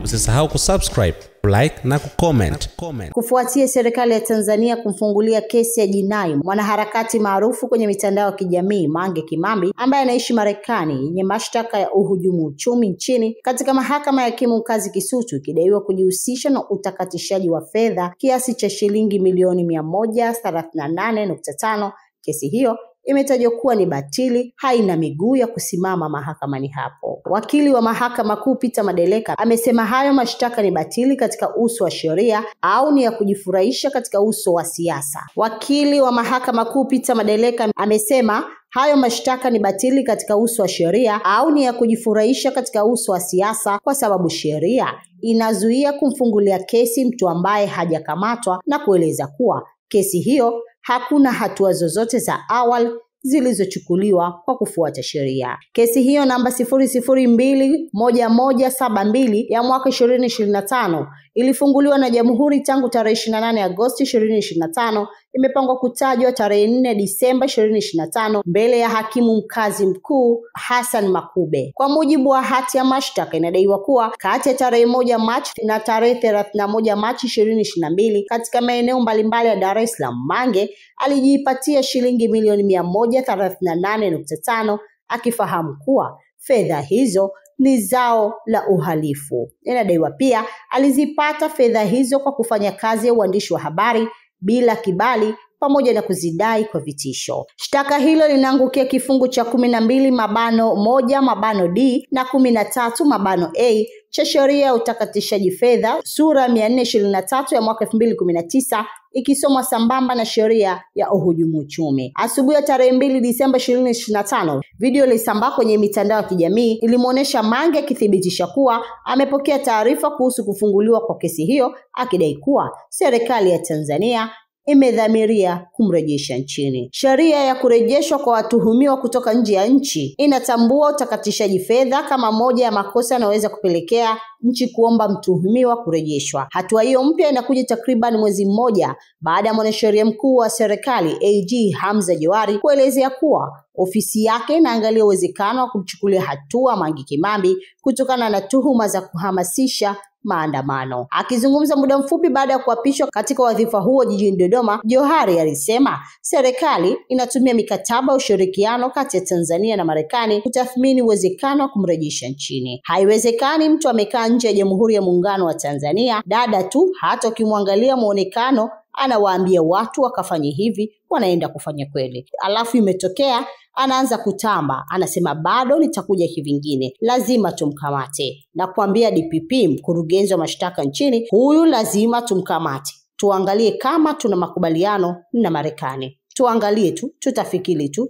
Usisahau kusubscribe, like na kucomment. Kufuatia serikali ya Tanzania kumfungulia kesi ya jinai mwanaharakati maarufu kwenye mitandao ya kijamii Mange Kimambi ambaye anaishi Marekani yenye mashtaka ya uhujumu uchumi nchini katika mahakama ya hakimu mkazi Kisutu ikidaiwa kujihusisha na utakatishaji wa fedha kiasi cha shilingi milioni 138.5. Kesi hiyo imetajwa kuwa ni batili, haina miguu ya kusimama mahakamani hapo. Wakili wa mahakama kuu Peter Madeleka amesema hayo mashtaka ni batili katika uso wa sheria au ni ya kujifurahisha katika uso wa siasa. Wakili wa mahakama kuu Peter Madeleka amesema hayo mashtaka ni batili katika uso wa sheria au ni ya kujifurahisha katika uso wa siasa kwa sababu sheria inazuia kumfungulia kesi mtu ambaye hajakamatwa, na kueleza kuwa kesi hiyo hakuna hatua zozote za awali zilizochukuliwa kwa kufuata sheria. Kesi hiyo namba 0021172 ya mwaka 2025 ilifunguliwa na Jamhuri tangu tarehe 28 Agosti 2025, imepangwa kutajwa tarehe 4 Disemba 2025 mbele ya hakimu mkazi mkuu Hassan Makube. Kwa mujibu wa hati ya mashtaka, inadaiwa kuwa kati ya tarehe 1 Machi na tarehe 31 Machi 2022 katika maeneo mbalimbali ya Dar es Salaam, Mange alijipatia shilingi milioni 138.5 akifahamu kuwa fedha hizo ni zao la uhalifu. Inadaiwa pia alizipata fedha hizo kwa kufanya kazi ya uandishi wa habari bila kibali pamoja na kuzidai kwa vitisho. Shtaka hilo linaangukia kifungu cha 12(1)(d) na 13(a) cha sheria ya utakatishaji fedha sura 423 ya mwaka 2019, ikisomwa sambamba na sheria ya uhujumu uchumi. Asubuhi ya tarehe 2 Disemba 2025, video ilisambaa kwenye mitandao ya kijamii ilimuonesha Mange akithibitisha kuwa amepokea taarifa kuhusu kufunguliwa kwa kesi hiyo, akidai kuwa serikali ya Tanzania imedhamiria kumrejesha nchini. Sheria ya kurejeshwa kwa watuhumiwa kutoka nje ya nchi inatambua utakatishaji fedha kama moja ya makosa yanayoweza kupelekea nchi kuomba mtuhumiwa kurejeshwa. Hatua hiyo mpya inakuja takriban mwezi mmoja baada ya mwanasheria mkuu wa serikali AG Hamza Johari kuelezea kuwa ofisi yake inaangalia uwezekano wa kumchukulia hatua Mange Kimambi kutokana na tuhuma za kuhamasisha maandamano. Akizungumza muda mfupi baada ya kuapishwa katika wadhifa huo jijini Dodoma, Johari alisema serikali inatumia mikataba ya ushirikiano kati ya Tanzania na Marekani kutathmini uwezekano wa kumrejesha nchini. Haiwezekani mtu amekaa nje ya Jamhuri ya Muungano wa Tanzania dada tu, hata ukimwangalia muonekano anawaambia watu wakafanye hivi, wanaenda kufanya kweli. Alafu imetokea anaanza kutamba, anasema bado nitakuja kivingine, lazima tumkamate. Na kuambia DPP, mkurugenzi wa mashtaka nchini, huyu lazima tumkamate. Tuangalie kama tuna makubaliano na Marekani. Tuangalie tu, tutafikiri tu,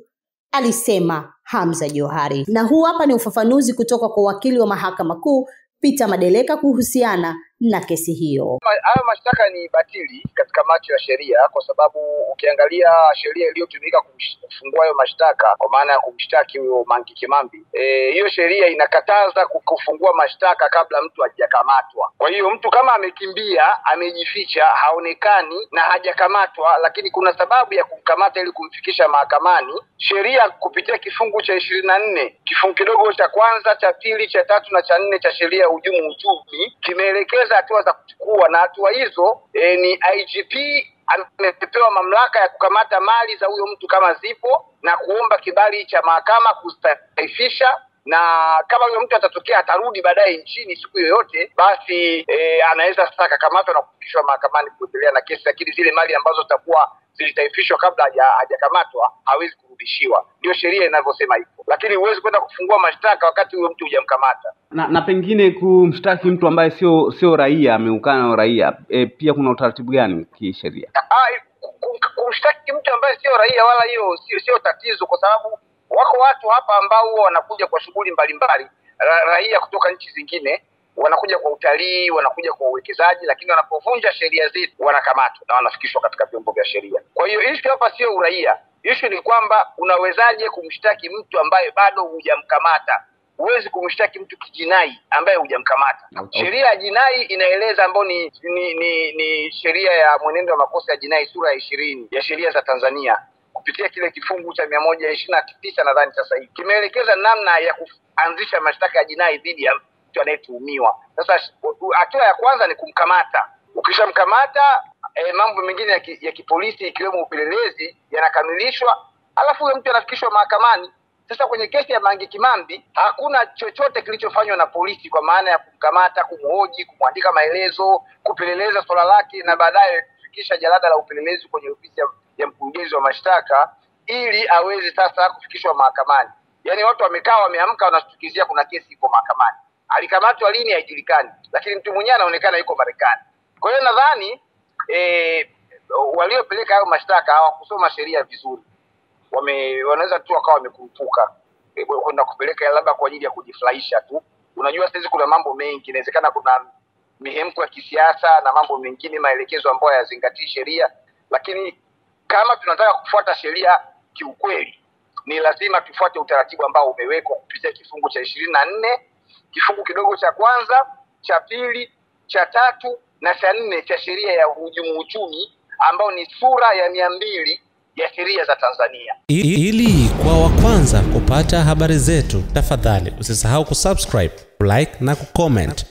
alisema Hamza Johari. Na huu hapa ni ufafanuzi kutoka kwa wakili wa mahakama kuu Peter Madeleka kuhusiana na kesi hiyo. Hayo mashtaka ni batili katika macho ya sheria, kwa sababu ukiangalia sheria iliyotumika kufungua hayo mashtaka, kwa maana ya kumshtaki huyo Mange Kimambi, hiyo sheria inakataza kufungua mashtaka kabla mtu hajakamatwa. Kwa hiyo mtu kama amekimbia, amejificha, haonekani na hajakamatwa, lakini kuna sababu ya kumkamata ili kumfikisha mahakamani, sheria kupitia kifungu cha 24 kifungu kidogo cha kwanza, cha pili, cha tatu na cha 4 cha sheria ya uhujumu uchumi kimeelekeza hatua za kuchukua, na hatua hizo ni IGP amepewa mamlaka ya kukamata mali za huyo mtu kama zipo na kuomba kibali cha mahakama kustaifisha, na kama huyo mtu atatokea atarudi baadaye nchini siku yoyote, basi anaweza sasa akakamatwa na kufikishwa mahakamani kuendelea na kesi, lakini zile mali ambazo zitakuwa zilitaifishwa kabla hajakamatwa hawezi kurudishiwa. Ndio sheria inavyosema hivyo, lakini huwezi kwenda kufungua mashtaka wakati huyo mtu hujamkamata. Na pengine kumshtaki mtu ambaye sio raia, ameukana na raia, pia kuna utaratibu gani kisheria? Kumshtaki mtu ambaye sio raia wala hiyo sio tatizo, kwa sababu wako watu hapa ambao wanakuja kwa shughuli mbalimbali, raia kutoka nchi zingine wanakuja kwa utalii, wanakuja kwa uwekezaji, lakini wanapovunja sheria zetu wanakamatwa na wanafikishwa katika vyombo vya sheria. Kwa hiyo issue hapa sio uraia. Issue ni kwamba unawezaje kumshtaki mtu ambaye bado hujamkamata? Huwezi kumshtaki mtu kijinai ambaye hujamkamata. Okay. Sheria ya jinai inaeleza, ambayo ni sheria ya mwenendo wa makosa ya jinai sura ya 20 ya sheria za Tanzania, kupitia kile kifungu cha 129 nadhani sasa hivi, kimeelekeza namna ya kuanzisha mashtaka ya jinai dhidi mtu anayetuhumiwa. Sasa hatua ya kwanza ni kumkamata. Ukishamkamata mambo mengine ya kipolisi ikiwemo upelelezi yanakamilishwa, alafu huyo mtu anafikishwa mahakamani. Sasa kwenye kesi ya Mange Kimambi hakuna chochote kilichofanywa na polisi kwa maana ya kumkamata, kumhoji, kumwandika maelezo, kupeleleza swala lake na baadaye kufikisha jalada la upelelezi kwenye ofisi ya mkurugenzi wa mashtaka ili aweze sasa kufikishwa mahakamani. Yaani watu wamekaa wameamka wanashtukizia kuna kesi iko mahakamani. Alikamatwa lini haijulikani, lakini mtu mwenyewe anaonekana yuko Marekani. Kwa hiyo nadhani waliopeleka hayo mashtaka hawakusoma sheria vizuri. Wanaweza tu wakawa wamekurupuka kwenda kupeleka labda kwa ajili ya kujifurahisha tu. Unajua sasa kuna mambo mengi, inawezekana kuna mihemko ya kisiasa na mambo mengine, maelekezo ambayo hayazingatii sheria. Lakini kama tunataka kufuata sheria kiukweli, ni lazima tufuate utaratibu ambao umewekwa kupitia kifungu cha 24, kifungu kidogo cha kwanza, cha pili, cha tatu na cha 4 cha sheria ya uhujumu uchumi ambao ni sura ya 200 ya sheria za Tanzania. Ili kwa wa kwanza kupata habari zetu, tafadhali usisahau kusubscribe, like na kucomment.